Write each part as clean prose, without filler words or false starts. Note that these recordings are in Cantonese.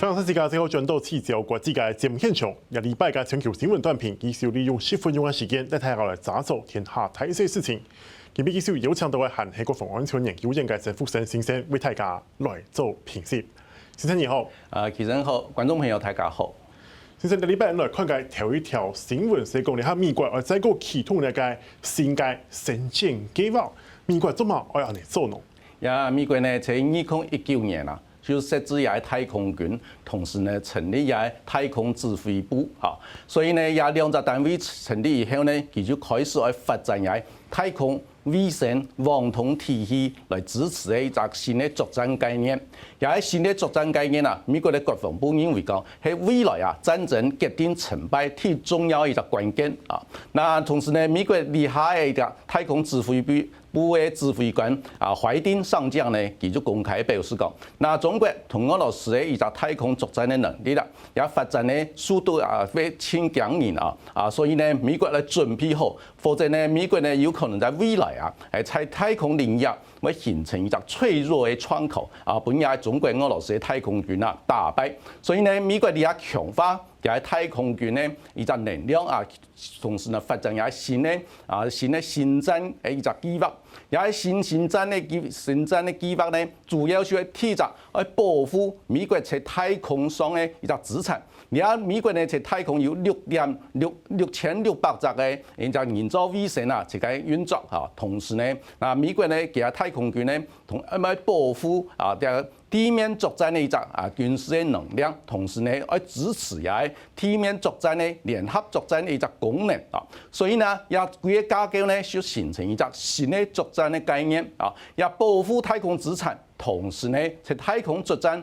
香港世界最後轉到次週國際嘅節目現場，一禮拜嘅全球新聞短評，繼續利用10分鐘嘅時間，帶大家來抓走天下大小事情。今日繼續有請到嘅係係國防安全研究院嘅曾復生先生為大家來做評析。先生你好，其實好，觀眾朋友大家好。先生，一禮拜來看嘅頭一條新聞係講你喺美國再個啟動呢個新嘅星艦計劃，美國做乜要嚟做呢？美國呢，在2019年啊，就設置也太空軍，同時呢成立也太空指揮部啊，所以呢也兩個單位成立以後呢，佢就開始來發展也太空衛星網通體系來支持一個新的作戰概念。也係新的作戰概念啊，美國的國防部認為講係未來啊戰爭決定成敗最重要一個關鍵啊。那同時呢，美國厲害的一個太空指揮部的指揮官啊，懷丁上將呢，佢就公開表示講，那中國同俄羅斯的一個太空作戰的能力啦，也發展的速度啊非常驚人啊，所以呢，美國來準備好，否則呢，美國呢有可能在未來啊，喺太空領域會形成一個脆弱的窗口啊，本也中國俄羅斯的太空軍啊打敗，所以呢，美國也強化也太空軍呢一個能量啊，同時呢發展也新的新戰的一個計劃。也係新戰的計劃呢，主要是提着來保護美國在太空上的一個資產。而家美國呢在太空有6600隻嘅一個人造衛星啊，一個運作啊。同時呢，美國呢其他太空軍呢同嚟保護啊地面作戰的一個軍事的能量，同時呢來支持也地面作戰的聯合作戰的一個功能啊。所以呢，也幾個架構呢就形成一個新的作戰的概念啊，也保護太空資產。同時呢，在太空作戰，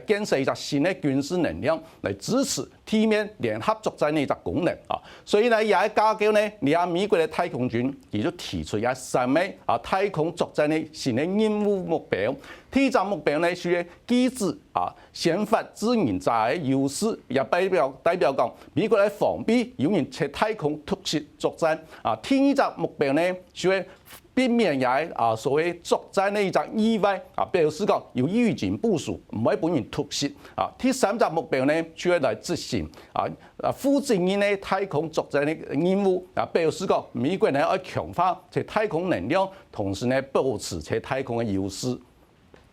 建設一個新的軍事能量來支持地面聯合作戰的一個功能啊。所以呢，也係架構呢，你睇美國的太空軍，佢就提出一三枚太空作戰的新的任務目標。第一個目標呢，是機制先發制人在的優勢，也代表講美國的防備有人在太空突襲作戰啊。第二個目標呢，是避免也所謂作戰的一個意外啊，表示講有預警部署，唔會俾人突襲啊。第三個目標呢，就係來執行負責任的太空作戰的任務啊，表示講美國呢要強化在太空能量，同時呢保持在太空的優勢。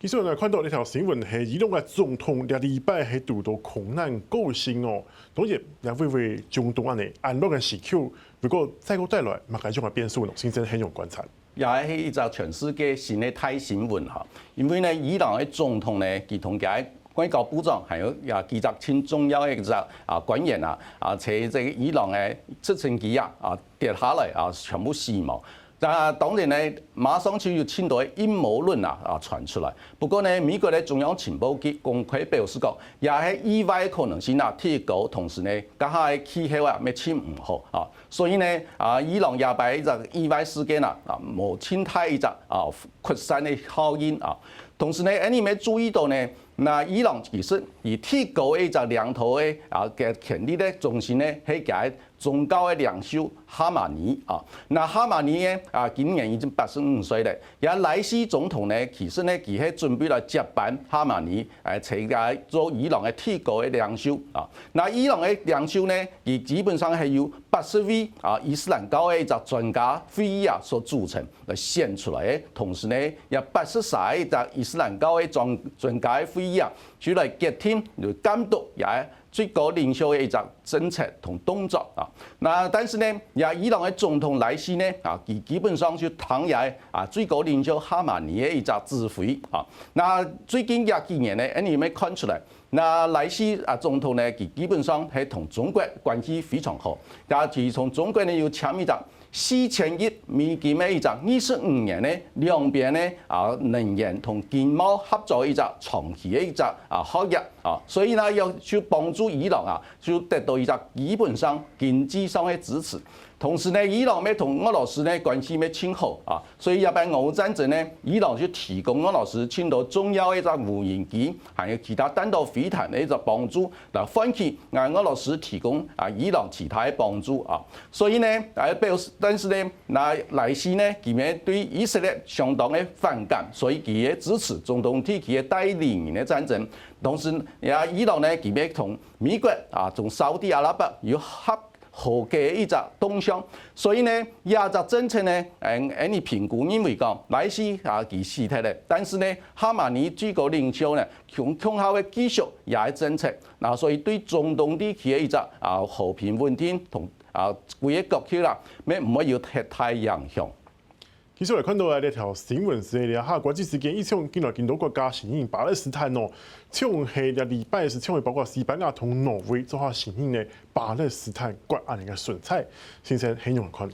其實我哋看到呢條新聞係伊朗嘅總統兩禮拜係遇到困難高薪哦，當然也會為中東安樂嘅時刻，如果再個帶來乜嘢種嘅變數呢？先生很有觀察。也係一個全世界新的大新聞哈，因為呢，伊朗嘅總統呢，佢同佢外交部長，還有幾個親重要嘅一個官員在這個伊朗嘅直升機跌下來全部死亡。當然呢，馬上就有很多陰謀論傳出來。不過呢，美國的中央情報局公開表示講，也係意外可能性提高，同時呢，家下嘅氣候未千唔好啊。所以呢，伊朗也把一個意外事件無千太一個擴散的效應啊。同時呢，你咪注意到呢，那伊朗其實以提高一個兩頭嘅嘅權力的中心呢，係嘅宗教嘅領袖哈馬尼啊。那哈馬尼呢今年已經85歲了。也萊西總統呢，其實呢佢係準備來接班哈馬尼，做伊朗嘅提高嘅領袖啊。那伊朗嘅領袖呢，佢基本上係由80位伊斯蘭教嘅一個專家會議所組成來選出來嘅。同時呢，有83一個伊斯蘭教嘅專家會議就來決定來監督也最高領袖嘅一個政策同動作啊。那但是呢，也伊朗嘅總統萊西呢佢基本上就躺也最高領袖哈馬尼嘅一個指揮啊。那最近幾年呢，你咪看出來，那萊西總統呢，佢基本上係同中國關係非常好，但係從中國呢要簽一個4000億美金嘅一個25年呢，兩邊呢能源同經貿合作一個長期嘅一個合約啊，所以呢要去幫助伊朗就得到一個基本上經濟上嘅支持。同時呢，伊朗要同俄羅斯呢關係要親好啊，所以也俾俄烏戰爭呢，伊朗就提供俄羅斯簽到重要嘅一個無人機，還有其他彈道飛彈嘅一個幫助，嚟換取俄羅斯提供伊朗其他嘅幫助啊。所以呢，但是呢，那萊西呢，佢們對以色列相當嘅反感，所以佢也支持中東地區嘅代理人嘅戰爭。同時，伊朗呢，佢們同美國同沙特阿拉伯有合和嘅一個動向，所以呢，亞洲政策呢，你評估認為講，萊西佢死體咧，但是呢，哈馬尼最高領袖呢，強效嘅繼續也係政策，所以對中東地區嘅一個和平穩定同規個國區啦，唔會有太影響。其實我哋看到嘅呢條新聞是咧，哈國際事件以前見到見到國家承認巴勒斯坦哦，搶係嘅禮拜是搶係包括西班牙同挪威做下承認嘅巴勒斯坦國安嘅順差，先生很容易看。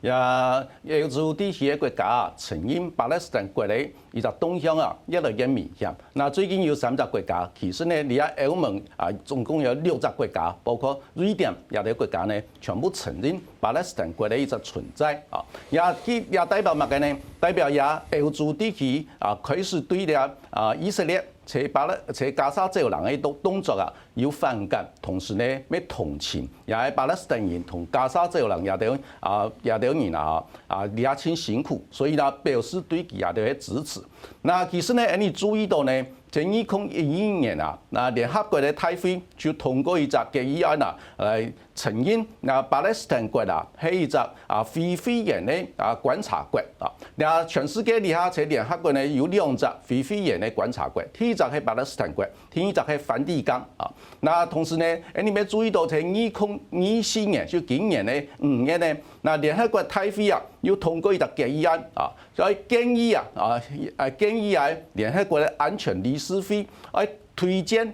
歐洲地區嘅國家承認巴勒斯坦國嘅一個動向越來越明顯。那最近有3個國家，其實呢，你喺歐盟總共有6個國家，包括瑞典也啲國家呢，全部承認巴勒斯坦國嘅一個存在啊。也代表乜嘅呢？代表也歐洲地區開始對以色列在加沙走廊嘅動作有反感，同時呢咩同情，也係巴勒斯坦人同加沙走廊也啲人也真辛苦，所以呢表示對佢也啲支持。那其實呢，你注意到呢，在2011年那聯合國嘅大會就通過一個決議案嚟承認巴勒斯坦國係一個非非人嘅觀察國啊。那全世界底下在聯合國呢有2個非非人嘅觀察國，第一個係巴勒斯坦國，第二個係梵蒂岡啊。那同時呢，你咪注意到在2024年就今年嘅5月呢，那聯合國大會要通過一個決議案啊，所以建議聯合國嘅安全理事會推薦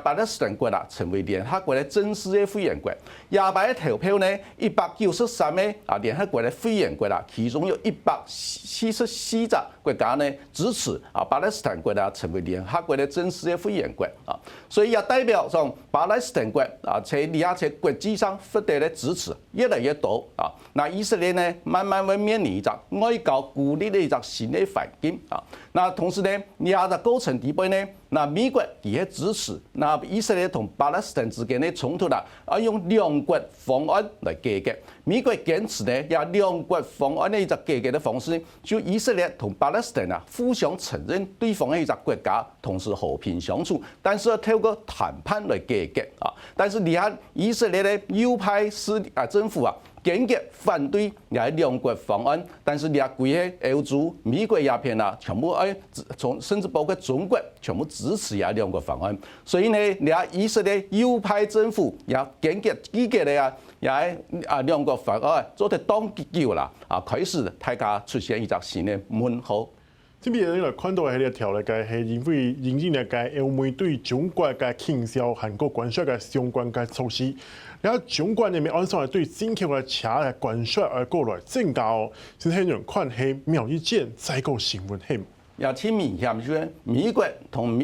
巴勒斯坦國成為聯合國嘅正式嘅會員國。亞擺嘅投票呢，193個聯合國嘅會員國其中有144個國家呢支持巴勒斯坦國成為聯合國嘅正式嘅會員國啊。所以也代表上巴勒斯坦國在國際上獲得嘅支持越來越多啊。那以色列呢，慢慢會面臨一個外交孤立嘅一個新嘅環境啊。那同時呢，亞嘅過程底部呢，那美國也支持那以色列同巴勒斯坦之間嘅衝突用兩國方案來解決。美國堅持呢，用兩國方案嘅一個解決嘅方式，就以色列同巴勒斯坦互相承認對方嘅一個國家，同時和平相處，但是要透過談判來解決啊。但是你看以色列嘅右派政府堅決反對兩國方案，但是你規個歐洲、美國鴉片全部甚至包括中國全部支持兩國方案。所以呢，你以色列右派政府也堅決拒絕兩國方案做得當結局啦，開始大家出現一個新嘅問號。這邊人來看到係呢條嚟嘅係因為引進嚟嘅歐美對中國嘅傾銷韓國關稅嘅相關嘅措施，然後中國呢邊按上嚟對進口嘅車嘅關稅而過來增加哦，先係人看係苗一件再個新聞係。也挺明顯，就係美國同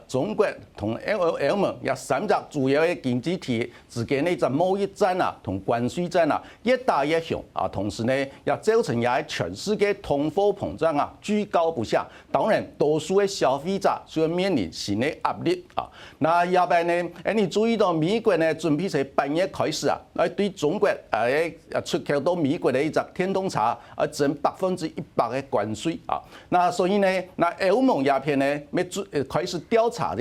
中國同歐盟有3個主要嘅經濟體之間呢，就貿易戰同關稅戰越打越兇啊！同時呢，也造成也全世界通貨膨脹居高不下。當然，多數嘅消費者需要面臨新嘅壓力啊！那要不然呢？你注意到美國呢，準備在8月開始對中國出口到美國嘅一隻電動車徵100%嘅關稅啊！那所以呢，那歐盟鴉片呢，開始調查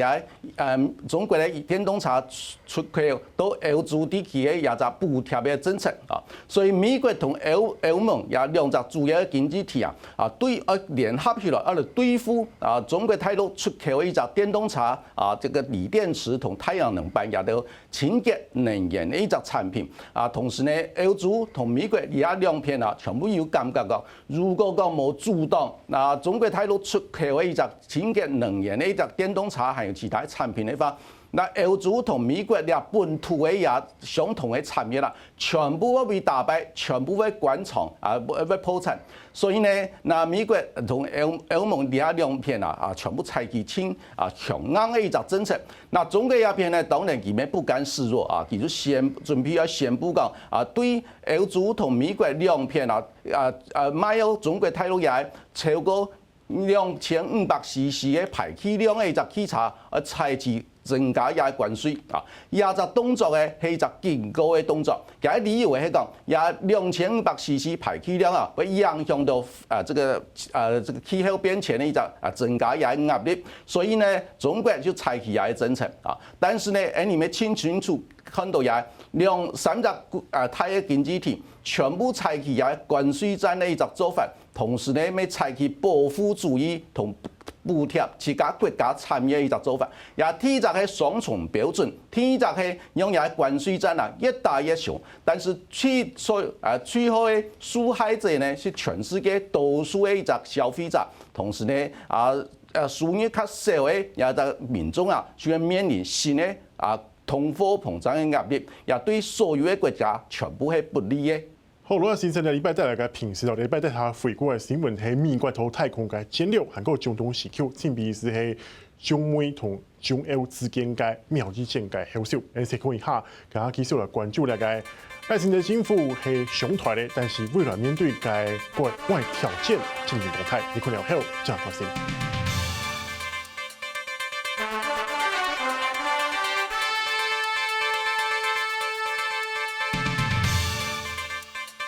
中國嘅電動車出口到歐洲地區嘅一個補貼嘅政策啊，所以美國同歐盟也2個主要嘅經濟體對聯合起來嚟對付中國大陸出口嘅一隻電動車這個鋰電池同太陽能板也都清潔能源嘅一隻產品同時呢，歐洲同美國也2邊全部有感覺到，如果講冇阻擋中國大陸出口嘅一隻清潔能源嘅一隻電動車，還有其他產品嘅話，那歐洲同美國咧本土嘅也相同嘅產業啦，全部會被打敗，全部會關廠會破產。所以呢，那美國同歐盟呢兩片全部採取強硬嘅一個政策。那中國一片呢，當然佢們不甘示弱佢就準備要宣布講對歐洲同美國兩片買有中國大陸也超過2500cc 嘅排氣量嘅一隻汽車採取增加也關稅也隻動作嘅係一隻警告嘅動作。嘅理由係講，也2500cc 排氣量會影響到這個氣候變遷嘅一隻增加也壓力。所以呢，中國就採取也政策但是呢，你們清楚看到也三隻大嘅經濟體全部採取也關稅戰嘅一隻做法，同時呢，咪採取保護主義同補貼其他國家產業一個做法，也第一個係雙重標準，第一個係用也關稅戰越打越凶，但是最後嘅受害者呢是全世界多數嘅一個消費者，同時呢收入較少嘅也個民眾就要面臨新嘅通貨膨脹嘅壓力，也對所有嘅國家全部係不利嘅。好，羅先生，禮拜帶來嘅平時禮拜帶下回顧嘅新聞係美國投太空嘅戰略，韓國總統時期正比是係中美同中歐之間嘅貿易戰嘅後手，而且可以下，大家繼續來關注嚟嘅。拜登嘅政府係上台咧，但是未來面對嘅國外挑戰，進行動態，你看了後，再關心。